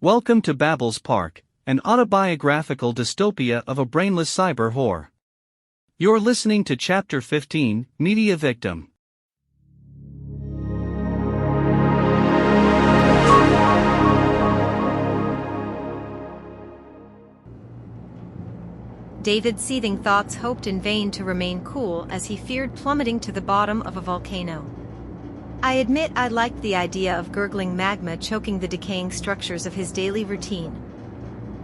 Welcome to Babel's Park, an autobiographical dystopia of a brainless cyber whore. You're listening to Chapter 15, Media Victim. David's seething thoughts hoped in vain to remain cool as he feared plummeting to the bottom of a volcano. I admit I liked the idea of gurgling magma choking the decaying structures of his daily routine.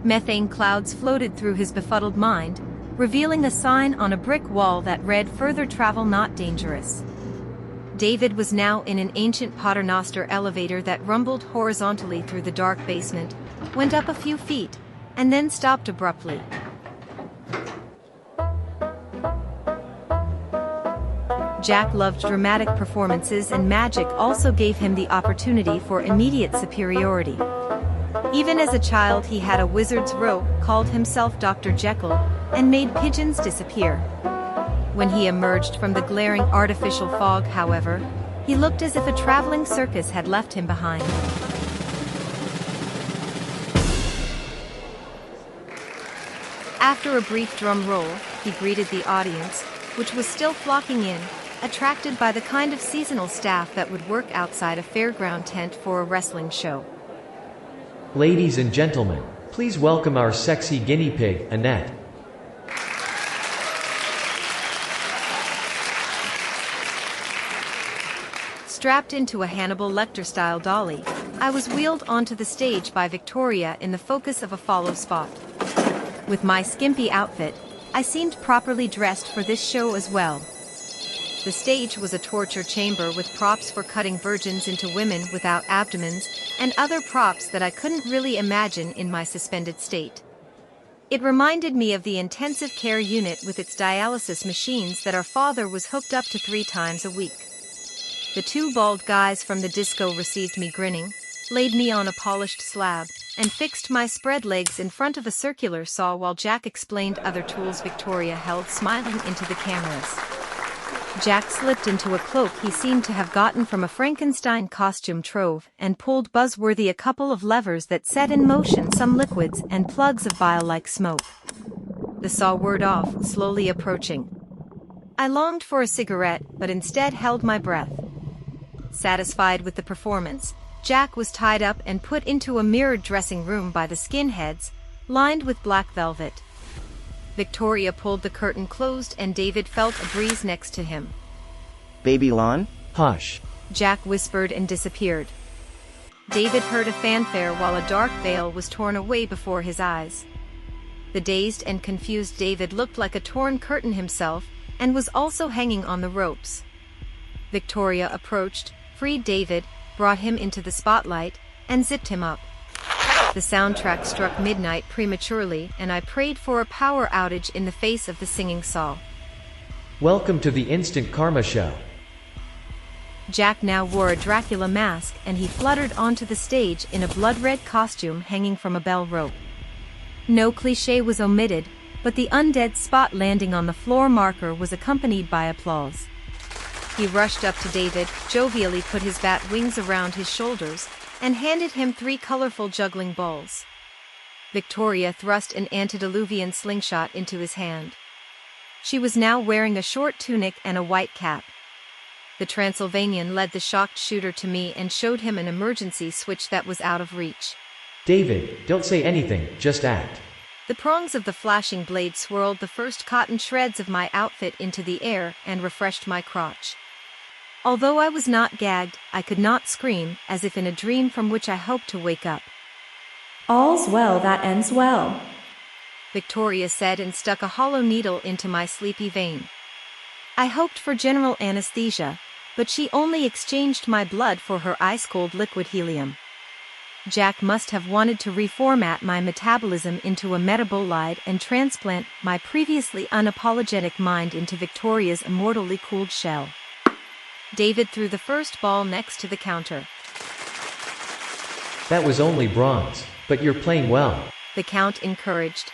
Methane clouds floated through his befuddled mind, revealing a sign on a brick wall that read "Further travel not dangerous." David was now in an ancient paternoster elevator that rumbled horizontally through the dark basement, went up a few feet, and then stopped abruptly. Jack loved dramatic performances, and magic also gave him the opportunity for immediate superiority. Even as a child, he had a wizard's robe, called himself Dr. Jekyll, and made pigeons disappear. When he emerged from the glaring artificial fog, however, he looked as if a traveling circus had left him behind. After a brief drum roll, he greeted the audience, which was still flocking in, attracted by the kind of seasonal staff that would work outside a fairground tent for a wrestling show. Ladies and gentlemen, please welcome our sexy guinea pig, Annette. Strapped into a Hannibal Lecter-style dolly, I was wheeled onto the stage by Victoria in the focus of a follow spot. With my skimpy outfit, I seemed properly dressed for this show as well. The stage was a torture chamber with props for cutting virgins into women without abdomens, and other props that I couldn't really imagine in my suspended state. It reminded me of the intensive care unit with its dialysis machines that our father was hooked up to 3 times a week. The 2 bald guys from the disco received me grinning, laid me on a polished slab, and fixed my spread legs in front of a circular saw while Jack explained other tools Victoria held, smiling into the cameras. Jack slipped into a cloak he seemed to have gotten from a Frankenstein costume trove and pulled buzzworthy a couple of levers that set in motion some liquids and plugs of bile-like smoke. The saw whirred off, slowly approaching. I longed for a cigarette, but instead held my breath. Satisfied with the performance, Jack was tied up and put into a mirrored dressing room by the skinheads, lined with black velvet. Victoria pulled the curtain closed and David felt a breeze next to him. "Baby Lon?" Hush. Jack whispered and disappeared. David heard a fanfare while a dark veil was torn away before his eyes. The dazed and confused David looked like a torn curtain himself and was also hanging on the ropes. Victoria approached, freed David, brought him into the spotlight, and zipped him up. The soundtrack struck midnight prematurely, and I prayed for a power outage in the face of the singing saw. Welcome to the Instant Karma Show. Jack now wore a Dracula mask, and he fluttered onto the stage in a blood-red costume hanging from a bell rope. No cliché was omitted, but the undead spot landing on the floor marker was accompanied by applause. He rushed up to David, jovially put his bat wings around his shoulders, and handed him 3 colorful juggling balls. Victoria thrust an antediluvian slingshot into his hand. She was now wearing a short tunic and a white cap. The Transylvanian led the shocked shooter to me and showed him an emergency switch that was out of reach. David, don't say anything, just act. The prongs of the flashing blade swirled the first cotton shreds of my outfit into the air and refreshed my crotch. Although I was not gagged, I could not scream, as if in a dream from which I hoped to wake up. "All's well that ends well," Victoria said and stuck a hollow needle into my sleepy vein. I hoped for general anesthesia, but she only exchanged my blood for her ice-cold liquid helium. Jack must have wanted to reformat my metabolism into a metabolite and transplant my previously unapologetic mind into Victoria's immortally cooled shell. David threw the first ball next to the counter. That was only bronze, but you're playing well. The Count encouraged.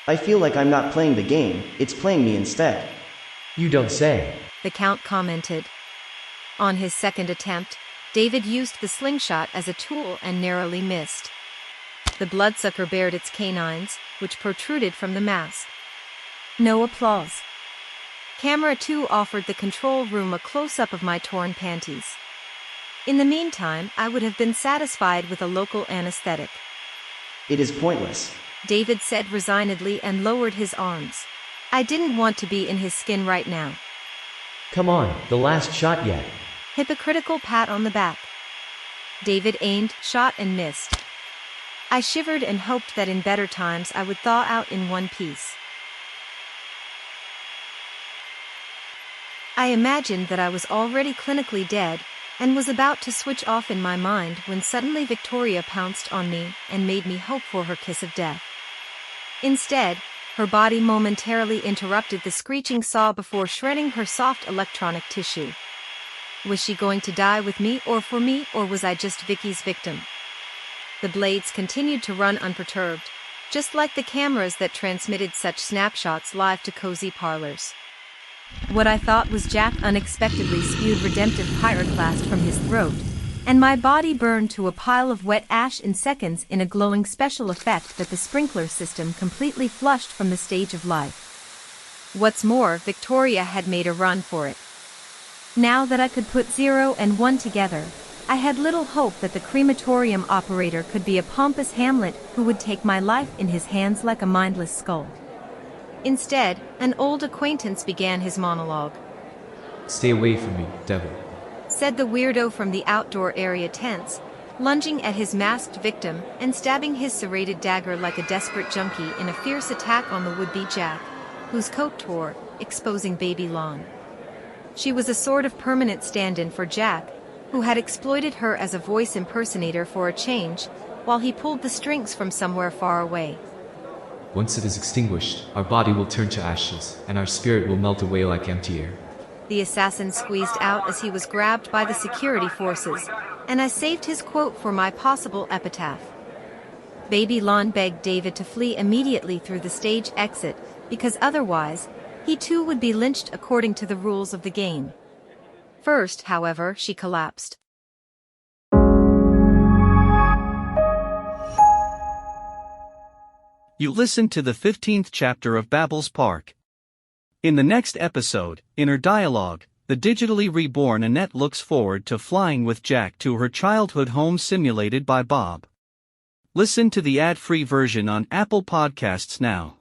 "I feel like I'm not playing the game, it's playing me instead." You don't say. The Count commented. On his second attempt, David used the slingshot as a tool and narrowly missed. The bloodsucker bared its canines, which protruded from the mask. No applause. Camera 2 offered the control room a close-up of my torn panties. In the meantime, I would have been satisfied with a local anesthetic. It is pointless. David said resignedly and lowered his arms. I didn't want to be in his skin right now. Come on, the last shot yet. Hypocritical pat on the back. David aimed, shot and missed. I shivered and hoped that in better times I would thaw out in one piece. I imagined that I was already clinically dead, and was about to switch off in my mind when suddenly Victoria pounced on me and made me hope for her kiss of death. Instead, her body momentarily interrupted the screeching saw before shredding her soft electronic tissue. Was she going to die with me, or was I just Vicky's victim? The blades continued to run unperturbed, just like the cameras that transmitted such snapshots live to cozy parlors. What I thought was Jack unexpectedly spewed redemptive pyroclast from his throat, and my body burned to a pile of wet ash in seconds in a glowing special effect that the sprinkler system completely flushed from the stage of life. What's more, Victoria had made a run for it. Now that I could put 0 and 1 together, I had little hope that the crematorium operator could be a pompous Hamlet who would take my life in his hands like a mindless skull. Instead, an old acquaintance began his monologue. "Stay away from me, devil," said the weirdo from the outdoor area tents, lunging at his masked victim and stabbing his serrated dagger like a desperate junkie in a fierce attack on the would-be Jack, whose coat tore, exposing baby Lon. She was a sort of permanent stand-in for Jack, who had exploited her as a voice impersonator for a change, while he pulled the strings from somewhere far away. "Once it is extinguished, our body will turn to ashes, and our spirit will melt away like empty air." The assassin squeezed out as he was grabbed by the security forces, and I saved his quote for my possible epitaph. Baby Lon begged David to flee immediately through the stage exit, because otherwise, he too would be lynched according to the rules of the game. First, however, she collapsed. You listened to the 15th chapter of Babel's Park. In the next episode, in her dialogue, the digitally reborn Annette looks forward to flying with Jack to her childhood home simulated by Bob. Listen to the ad-free version on Apple Podcasts now.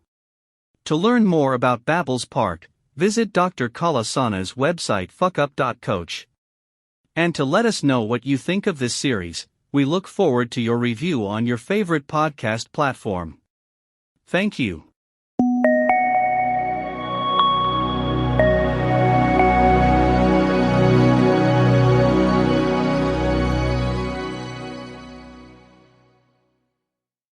To learn more about Babel's Park, visit Dr. Kalasana's website fuckup.coach. And to let us know what you think of this series, we look forward to your review on your favorite podcast platform. Thank you.